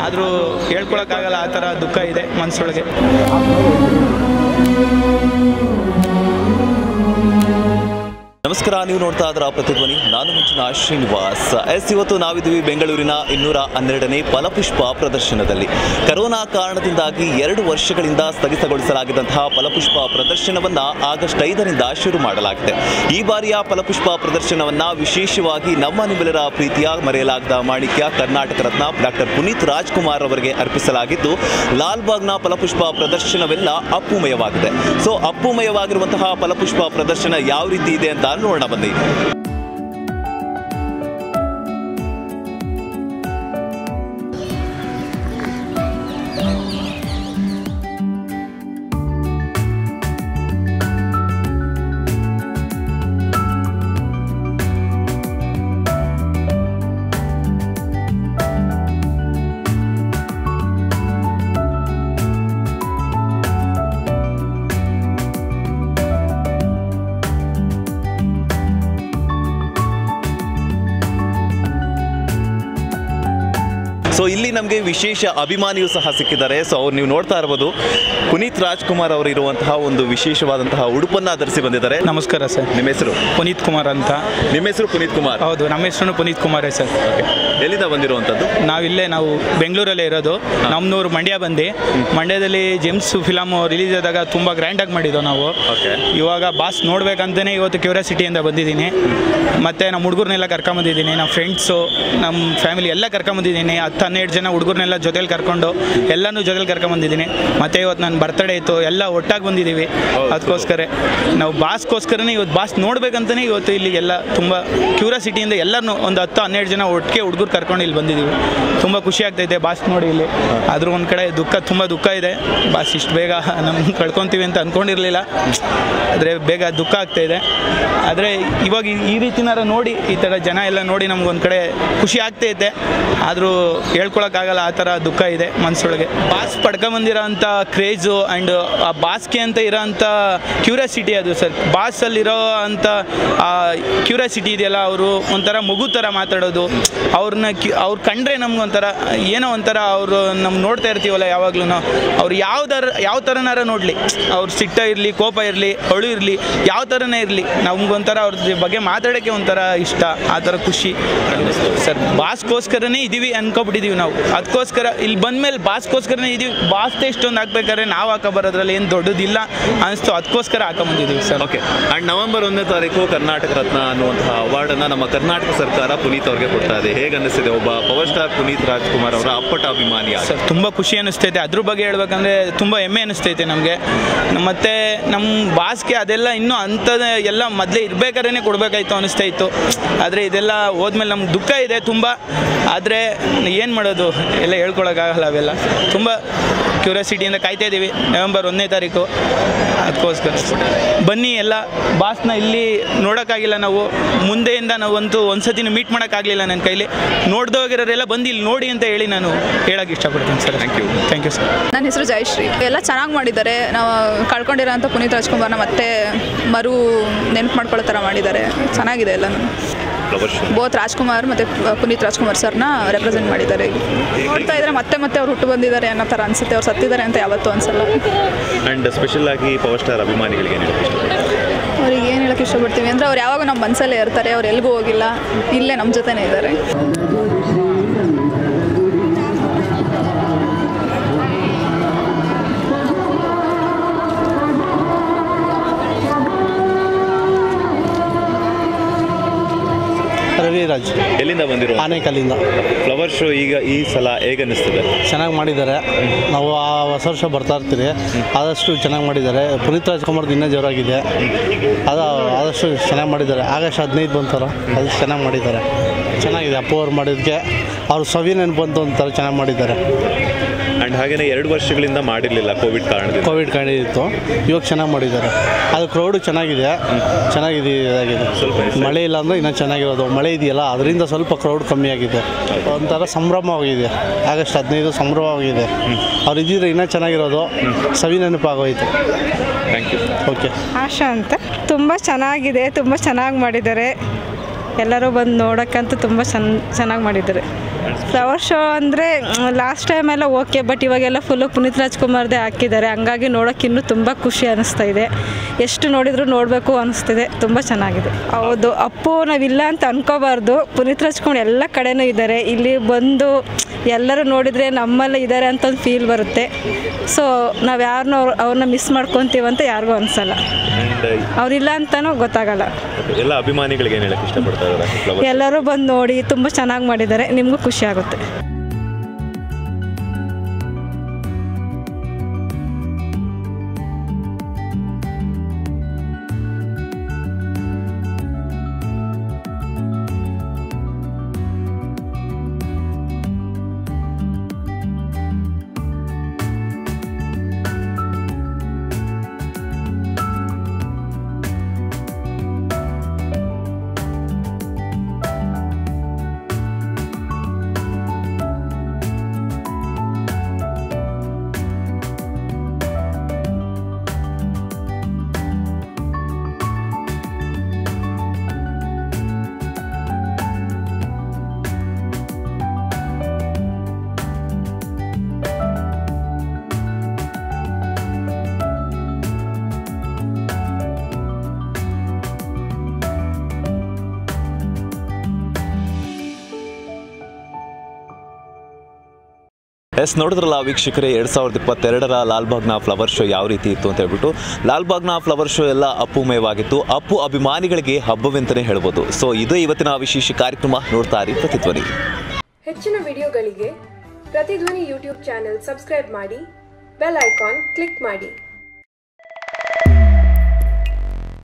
ಆದರೂ ಹೇಳ್ಕೊಳಕ್ಕಾಗಲ್ಲ, ಆ ಥರ ದುಃಖ ಇದೆ ಮನಸ್ಸೊಳಗೆ. ನಮಸ್ಕಾರ, ನೀವು ನೋಡ್ತಾ ಇದ್ದೀರಾ ಪ್ರತಿಧ್ವನಿ. ನಾನು ಮುಂಚಿನ ಶ್ರೀನಿವಾಸ್. ಇವತ್ತು ನಾವಿದ್ದೀವಿ ಬೆಂಗಳೂರಿನ 212ನೇ ಫಲಪುಷ್ಪ ಪ್ರದರ್ಶನದಲ್ಲಿ. ಕರೋನಾ ಕಾರಣದಿಂದಾಗಿ 2 ವರ್ಷಗಳಿಂದ ಸ್ಥಗಿತಗೊಳಿಸಲಾಗಿದ್ದಂತಹ ಫಲಪುಷ್ಪ ಪ್ರದರ್ಶನವನ್ನು ಆಗಸ್ಟ್ 5ರಿಂದ ಶುರು ಮಾಡಲಾಗಿದೆ. ಈ ಬಾರಿಯ ಫಲಪುಷ್ಪ ಪ್ರದರ್ಶನವನ್ನು ವಿಶೇಷವಾಗಿ ನಿಮ್ಮೆಲ್ಲರ ಪ್ರೀತಿಯ ಮರೆಯಲಾಗದ ಮಾಣಿಕ್ಯ ಕರ್ನಾಟಕ ರತ್ನ ಡಾಕ್ಟರ್ ಪುನೀತ್ ರಾಜ್ಕುಮಾರ್ ಅವರಿಗೆ ಅರ್ಪಿಸಲಾಗಿದ್ದು, ಲಾಲ್ಬಾಗ್ನ ಫಲಪುಷ್ಪ ಪ್ರದರ್ಶನವೆಲ್ಲ ಅಪ್ಪುಮಯವಾಗಿದೆ. ಸೊ ಅಪ್ಪುಮಯವಾಗಿರುವಂತಹ ಫಲಪುಷ್ಪ ಪ್ರದರ್ಶನ ಯಾವ ರೀತಿ ಇದೆ ಅಂತ ನೋಡೋಣ ಬನ್ನಿ. ಸೊ ಇಲ್ಲಿ ನಮಗೆ ವಿಶೇಷ ಅಭಿಮಾನಿಯೂ ಸಹ ಸಿಕ್ಕಿದ್ದಾರೆ. ಸೊ ಅವ್ರು ನೀವು ನೋಡ್ತಾ ಇರ್ಬೋದು, ಪುನೀತ್ ರಾಜ್ಕುಮಾರ್ ಅವರು ಇರುವಂತಹ ಒಂದು ವಿಶೇಷವಾದಂತಹ ಉಡುಪನ್ನು ಧರಿಸಿ ಬಂದಿದ್ದಾರೆ. ನಮಸ್ಕಾರ ಸರ್. ನಿಮ್ಮ ಹೆಸರು? ಪುನೀತ್ ಕುಮಾರ್ ಅಂತ. ನಿಮ್ಮ ಹೆಸರು ಪುನೀತ್ ಕುಮಾರ್? ಹೌದು, ನಮ್ಮ ಹೆಸರು ಪುನೀತ್ ಕುಮಾರೇ ಸರ್. ಎಲ್ಲಿಂದ ಬಂದಿರುವಂಥದ್ದು? ನಾವು ಬೆಂಗಳೂರಲ್ಲೇ ಇರೋದು. ನಮ್ಮನೂರು ಮಂಡ್ಯ ಬಂದು, ಮಂಡ್ಯದಲ್ಲಿ ಜೇಮ್ಸ್ ಫಿಲಮ್ ರಿಲೀಸ್ ಆದಾಗ ತುಂಬ ಗ್ರ್ಯಾಂಡಾಗಿ ಮಾಡಿದ್ದೋ ನಾವು. ಇವಾಗ ಬಾಸ್ ನೋಡ್ಬೇಕಂತಲೇ ಇವತ್ತು ಕ್ಯೂರಿಯಾಸಿಟಿಯಿಂದ ಬಂದಿದ್ದೀನಿ. ಮತ್ತು ನಮ್ಮ ಹುಡುಗರನ್ನೆಲ್ಲ ಕರ್ಕೊಂಬಂದಿದ್ದೀನಿ, ನಮ್ಮ ಫ್ರೆಂಡ್ಸು, ನಮ್ಮ ಫ್ಯಾಮಿಲಿ ಎಲ್ಲ ಕರ್ಕೊಂಬಂದಿದ್ದೀನಿ. 10-12 ಜನ ಹುಡುಗರನ್ನೆಲ್ಲ ಜೊತೆಲಿ ಕರ್ಕೊಂಡು ಎಲ್ಲನೂ ಜೊತೆಲಿ ಕರ್ಕೊಂಬಂದಿದ್ದೀನಿ. ಮತ್ತು ಇವತ್ತು ನನ್ನ ಬರ್ತಡೇ ಇತ್ತು, ಎಲ್ಲ ಒಟ್ಟಾಗಿ ಬಂದಿದ್ದೀವಿ. ಅದಕ್ಕೋಸ್ಕರ ನಾವು ಬಾಸ್ಗೋಸ್ಕರನೇ ಇವತ್ತು ಬಾಸ್ ನೋಡ್ಬೇಕಂತಲೇ ಇವತ್ತು ಇಲ್ಲಿ ಎಲ್ಲ ತುಂಬ ಕ್ಯೂರಿಯಾಸಿಟಿಯಿಂದ ಎಲ್ಲರೂ ಒಂದು 10-12 ಜನ ಒಟ್ಟಿಗೆ ಹುಡುಗರು ಕರ್ಕೊಂಡು ಇಲ್ಲಿ ಬಂದಿದ್ದೀವಿ. ತುಂಬ ಖುಷಿ ಆಗ್ತೈತೆ ಬಾಸ್ ನೋಡಿ ಇಲ್ಲಿ. ಆದರೂ ಒಂದು ಕಡೆ ತುಂಬ ದುಃಖ ಇದೆ. ಬಾಸ್ ಇಷ್ಟು ಬೇಗ ನಮ್ಗೆ ಕಳ್ಕೊತೀವಿ ಅಂತ ಅಂದ್ಕೊಂಡಿರಲಿಲ್ಲ, ಆದರೆ ಬೇಗ ದುಃಖ ಆಗ್ತಾಯಿದೆ. ಆದರೆ ಇವಾಗ ಈ ರೀತಿನಾರ ನೋಡಿ, ಈ ಥರ ಜನ ಎಲ್ಲ ನೋಡಿ ನಮ್ಗೊಂದು ಕಡೆ ಖುಷಿ ಆಗ್ತೈತೆ. ಆದರೂ ಹೇಳ್ಕೊಳಕ್ಕಾಗಲ್ಲ, ಆ ಥರ ದುಃಖ ಇದೆ ಮನಸ್ಸೊಳಗೆ. ಬಾಸ್ ಪಡ್ಕೊಂಬಂದಿರೋ ಅಂಥ ಕ್ರೇಜು ಆ್ಯಂಡ್ ಆ ಬಾಸ್ಗೆ ಅಂತ ಇರೋ ಅಂಥ ಕ್ಯೂರಿಯಾಸಿಟಿ ಅದು ಸರ್. ಬಾಸಲ್ಲಿರೋ ಅಂಥ ಕ್ಯೂರಿಯಾಸಿಟಿ ಇದೆಯಲ್ಲ, ಅವರು ಒಂಥರ ಮಗು ಥರ ಮಾತಾಡೋದು, ಅವ್ರು ಕಂಡ್ರೆ ನಮ್ಗೊಂಥರ ಏನೋ ಒಂಥರ ಅವರು ನಮ್ಗೆ ನೋಡ್ತಾ ಇರ್ತೀವಲ್ಲ ಯಾವಾಗ್ಲೂ, ಅವ್ರು ಯಾವ ಥರನಾರ ನೋಡಲಿ, ಅವ್ರು ಸಿಟ್ಟ ಇರಲಿ, ಕೋಪ ಇರಲಿ, ಅಳು ಇರಲಿ, ಯಾವ ಥರನೇ ಇರಲಿ, ನಮ್ಗೊಂಥರ ಅವ್ರ ಬಗ್ಗೆ ಮಾತಾಡೋಕ್ಕೆ ಒಂಥರ ಇಷ್ಟ, ಆ ಥರ ಖುಷಿ ಸರ್. ಬಾಸ್ಗೋಸ್ಕರನೇ ಇದ್ದೀವಿ ಅನ್ಕೊಬಿಟ್ಟಿದ್ದೀವಿ ನಾವು. ಅದಕ್ಕೋಸ್ಕರ ಇಲ್ಲಿ ಬಂದಮೇಲೆ ಬಾಸ್ಗೋಸ್ಕರನೇ ಇದ್ದೀವಿ. ಬಾಸ್ತೆ ಇಷ್ಟೊಂದು ಹಾಕ್ಬೇಕಾದ್ರೆ ನಾವು ಹಾಕೋಬರೋದ್ರಲ್ಲಿ ಏನು ದೊಡ್ಡದಿಲ್ಲ ಅನಿಸ್ತು, ಅದಕ್ಕೋಸ್ಕರ ಹಾಕೊಂಬಂದಿದ್ದೀವಿ ಸರ್. ಓಕೆ. ಆ್ಯಂಡ್ ನವೆಂಬರ್ 1ನೇ ತಾರೀಕು ಕರ್ನಾಟಕ ರತ್ನ ಅನ್ನುವಂತಹ ಅವಾರ್ಡನ್ನು ನಮ್ಮ ಕರ್ನಾಟಕ ಸರ್ಕಾರ ಪುನೀತ್ ಅವ್ರಿಗೆ ಕೊಡ್ತಾ ಇದೆ. ಹೇಗೆ ಅನ್ನಿಸ್ತಿದೆ ಒಬ್ಬ ಪವರ್ ಸ್ಟಾರ್ ಪುನೀತ್ ರಾಜ್ಕುಮಾರ್ ಅವರ ಅಪ್ಪಟ ಅಭಿಮಾನಿ ಸರ್? ತುಂಬ ಖುಷಿ ಅನ್ನಿಸ್ತೈತೆ. ಅದ್ರ ಬಗ್ಗೆ ಹೇಳ್ಬೇಕಂದ್ರೆ ತುಂಬ ಹೆಮ್ಮೆ ಅನ್ನಿಸ್ತೈತೆ ನಮಗೆ. ಮತ್ತು ನಮ್ಮ ಬಾಸ್ಗೆ ಅದೆಲ್ಲ ಇನ್ನೂ ಅಂಥದ್ದು ಎಲ್ಲ ಮೊದಲೇ ಇರಬೇಕಾದ್ರೆ ಕೊಡಬೇಕಾಯ್ತು ಅನ್ನಿಸ್ತಾ ಇತ್ತು. ಆದರೆ ಇದೆಲ್ಲ ಹೋದ್ಮೇಲೆ ನಮ್ಗೆ ದುಃಖ ಇದೆ ತುಂಬ. ಆದರೆ ಏನು ಮಾಡೋದು, ಎಲ್ಲ ಹೇಳ್ಕೊಳಕ್ಕಾಗಲ್ಲ. ಅವೆಲ್ಲ ತುಂಬ ಕ್ಯೂರಿಯಾಸಿಟಿಯಿಂದ ಕಾಯ್ತಾ ಇದ್ದೀವಿ ನವೆಂಬರ್ 1ನೇ ತಾರೀಕು. ಅದಕ್ಕೋಸ್ಕರ ಬನ್ನಿ ಎಲ್ಲ. ಬಾಸ್ನ ಇಲ್ಲಿ ನೋಡೋಕ್ಕಾಗಿಲ್ಲ ನಾವು, ಮುಂದೆಯಿಂದ ನಾವಂತೂ ಒಂದು ಸತಿನೂ ಮೀಟ್ ಮಾಡೋಕ್ಕಾಗಲಿಲ್ಲ ನನ್ನ ಕೈಲಿ. ನೋಡ್ದೋಗಿರೋರೆಲ್ಲ ಬಂದು ಇಲ್ಲಿ ನೋಡಿ ಅಂತ ಹೇಳಿ ನಾನು ಹೇಳೋಕ್ಕೆ ಇಷ್ಟಪಡ್ತೀನಿ ಸರ್. Thank you sir. ನನ್ನ ಹೆಸರು ಜಯಶ್ರೀ. ಎಲ್ಲ ಚೆನ್ನಾಗಿ ಮಾಡಿದ್ದಾರೆ. ನಾವು ಕಳ್ಕೊಂಡಿರೋಂಥ ಪುನೀತ್ ರಾಜ್ಕುಮಾರ್ನ ಮತ್ತೆ ನೆನಪು ಮಾಡ್ಕೊಳ್ಳೋ ಥರ ಮಾಡಿದ್ದಾರೆ. ಚೆನ್ನಾಗಿದೆ ಎಲ್ಲ. ಬೋತ್ ರಾಜ್ಕುಮಾರ್ ಮತ್ತು ಪುನೀತ್ ರಾಜ್ಕುಮಾರ್ ಸರ್ನ ರೆಪ್ರೆಸೆಂಟ್ ಮಾಡಿದ್ದಾರೆ. ನೋಡ್ತಾ ಇದ್ದಾರೆ ಮತ್ತೆ ಅವ್ರು ಹುಟ್ಟು ಬಂದಿದ್ದಾರೆ ಅನ್ನೋ ಥರ ಅನಿಸುತ್ತೆ. ಅವ್ರು ಸತ್ತಿದ್ದಾರೆ ಅಂತ ಯಾವತ್ತೂ ಅನಿಸಲ್ಲ. ಆ್ಯಂಡ್ ಸ್ಪೆಷಲ್ ಆಗಿ ಪವರ್ ಸ್ಟಾರ್ ಅಭಿಮಾನಿಗಳಿಗೆ ಅವ್ರಿಗೆ ಏನು ಹೇಳೋಕ್ಕೆ ಇಷ್ಟಪಡ್ತೀವಿ ಅಂದರೆ, ಅವ್ರು ಯಾವಾಗ ನಮ್ಮ ಮನಸ್ಸಲ್ಲೇ ಇರ್ತಾರೆ. ಅವ್ರು ಎಲ್ಲಿಗೂ ಹೋಗಿಲ್ಲ, ಇಲ್ಲೇ ನಮ್ಮ ಜೊತೆನೇ ಇದ್ದಾರೆ. ರವಿರಾಜ್. ಎಲ್ಲಿಂದ ಬಂದಿರೋ? ಆನೇಕಲ್ಲಿಂದ. ಫ್ಲವರ್ ಶೋ ಈಗ ಈ ಸಲ ಹೇಗೆ ಅನ್ನಿಸ್ತಿದೆ? ಚೆನ್ನಾಗಿ ಮಾಡಿದ್ದಾರೆ. ನಾವು ಹೊಸ ವರ್ಷ ಬರ್ತಾ ಇರ್ತೀರಿ, ಆದಷ್ಟು ಚೆನ್ನಾಗಿ ಮಾಡಿದ್ದಾರೆ. ಪುನೀತ್ ರಾಜ್ಕುಮಾರ್ದು ಇನ್ನೂ ಜೋರಾಗಿದೆ. ಆದಷ್ಟು ಚೆನ್ನಾಗಿ ಮಾಡಿದ್ದಾರೆ. ಆಗಸ್ಟ್ 15 ಬಂತಾರ, ಅದು ಚೆನ್ನಾಗಿ ಮಾಡಿದ್ದಾರೆ. ಚೆನ್ನಾಗಿದೆ. ಅಪ್ಪು ಅವ್ರು ಮಾಡಿದ್ದಕ್ಕೆ ಅವ್ರು ಸವಿ ನೆನಪು ಬಂತು ಒಂಥರ ಚೆನ್ನಾಗಿ ಮಾಡಿದ್ದಾರೆ. ಆ್ಯಂಡ್ ಹಾಗೆಯೇ 2 ವರ್ಷಗಳಿಂದ ಮಾಡಿರಲಿಲ್ಲ ಕೋವಿಡ್ ಕಾರಣ ಇತ್ತು. ಇವಾಗ ಚೆನ್ನಾಗಿ ಮಾಡಿದ್ದಾರೆ. ಅದು ಕ್ರೌಡು ಚೆನ್ನಾಗಿದೆ. ಇದಾಗಿದೆ. ಸ್ವಲ್ಪ ಮಳೆ ಇಲ್ಲ ಅಂದರೆ ಇನ್ನೂ ಚೆನ್ನಾಗಿರೋದು. ಮಳೆ ಇದೆಯಲ್ಲ, ಅದರಿಂದ ಸ್ವಲ್ಪ ಕ್ರೌಡ್ ಕಮ್ಮಿ ಆಗಿದೆ. ಒಂಥರ ಸಂಭ್ರಮವಾಗಿದೆ. ಆಗಸ್ಟ್ 15 ಸಂಭ್ರಮವಾಗಿದೆ. ಅವ್ರು ಇದ್ದಿದ್ರೆ ಇನ್ನೂ ಚೆನ್ನಾಗಿರೋದು. ಸವಿ ನೆನಪಾಗೋಯ್ತು. Thank you. ಓಕೆ. ಆಶಾ ಅಂತ. ತುಂಬ ಚೆನ್ನಾಗಿದೆ, ತುಂಬ ಚೆನ್ನಾಗಿ ಮಾಡಿದ್ದಾರೆ. ಎಲ್ಲರೂ ಬಂದು ನೋಡೋಕ್ಕಂತೂ ತುಂಬ ಚೆನ್ನಾಗಿ ಮಾಡಿದ್ದಾರೆ. ಫ್ಲವರ್ ಶೋ ಅಂದರೆ ಲಾಸ್ಟ್ ಟೈಮೆಲ್ಲ ಓಕೆ, ಬಟ್ ಇವಾಗೆಲ್ಲ ಫುಲ್ಲು ಪುನೀತ್ ರಾಜ್ಕುಮಾರ್ದೇ ಹಾಕಿದ್ದಾರೆ. ಹಂಗಾಗಿ ನೋಡೋಕ್ಕೆ ಇನ್ನೂ ತುಂಬ ಖುಷಿ ಅನ್ನಿಸ್ತಾ ಇದೆ. ಎಷ್ಟು ನೋಡಿದರೂ ನೋಡಬೇಕು ಅನ್ನಿಸ್ತಿದೆ. ತುಂಬ ಚೆನ್ನಾಗಿದೆ. ಹೌದು, ಅಪ್ಪು ನಾವಿಲ್ಲ ಅಂತ ಅನ್ಕೋಬಾರ್ದು. ಪುನೀತ್ ರಾಜ್ಕುಮಾರ್ ಎಲ್ಲ ಕಡೆನೂ ಇದ್ದಾರೆ. ಇಲ್ಲಿ ಬಂದು ಎಲ್ಲರೂ ನೋಡಿದರೆ ನಮ್ಮಲ್ಲೇ ಇದ್ದಾರೆ ಅಂತ ಒಂದು ಫೀಲ್ ಬರುತ್ತೆ. ಸೊ ನಾವು ಯಾರನ್ನೂ ಅವ್ರನ್ನ ಮಿಸ್ ಮಾಡ್ಕೊತೀವಂತ ಯಾರಿಗೂ ಅನಿಸಲ್ಲ. ಅವರಿಲ್ಲ ಅಂತಲೂ ಗೊತ್ತಾಗಲ್ಲ. ಎಲ್ಲ ಅಭಿಮಾನಿಗಳಿಗೆ ಏನು ಹೇಳಕ್ಕೆ ಇಷ್ಟಪಡ್ತಾ ಇದ್ದಾರೆ? ಎಲ್ಲರೂ ಬಂದು ನೋಡಿ ತುಂಬ ಚೆನ್ನಾಗಿ ಮಾಡಿದ್ದಾರೆ. ನಿಮಗೂ ಖುಷಿ ಆಗುತ್ತೆ. ನೋಡಿದ್ರಲ್ಲ ವೀಕ್ಷಕರೇ, 2022ರ ಲಾಲ್ಬಾಗ್ನ ಫ್ಲವರ್ ಶೋ ಯಾವ ರೀತಿ ಇತ್ತು ಅಂತ ಹೇಳ್ಬಿಟ್ಟು. ಲಾಲ್ಬಾಗ್ನ ಫ್ಲವರ್ ಶೋ ಎಲ್ಲ ಅಪ್ಪುಮಯವಾಗಿತ್ತು. ಅಪ್ಪು ಅಭಿಮಾನಿಗಳಿಗೆ ಹಬ್ಬವೆಂತಲೇ ಹೇಳ್ಬೋದು. ಸೊ ಇದು ಇವತ್ತಿನ ವಿಶೇಷ ಕಾರ್ಯಕ್ರಮ. ನೋಡ್ತಾ ಇರಿ ಪ್ರತಿಧ್ವನಿ. ಹೆಚ್ಚಿನ ವಿಡಿಯೋಗಳಿಗೆ ಪ್ರತಿಧ್ವನಿ ಯೂಟ್ಯೂಬ್ ಚಾನೆಲ್ ಸಬ್ಸ್ಕ್ರೈಬ್ ಮಾಡಿ, ಬೆಲ್ ಐಕಾನ್ ಕ್ಲಿಕ್ ಮಾಡಿ.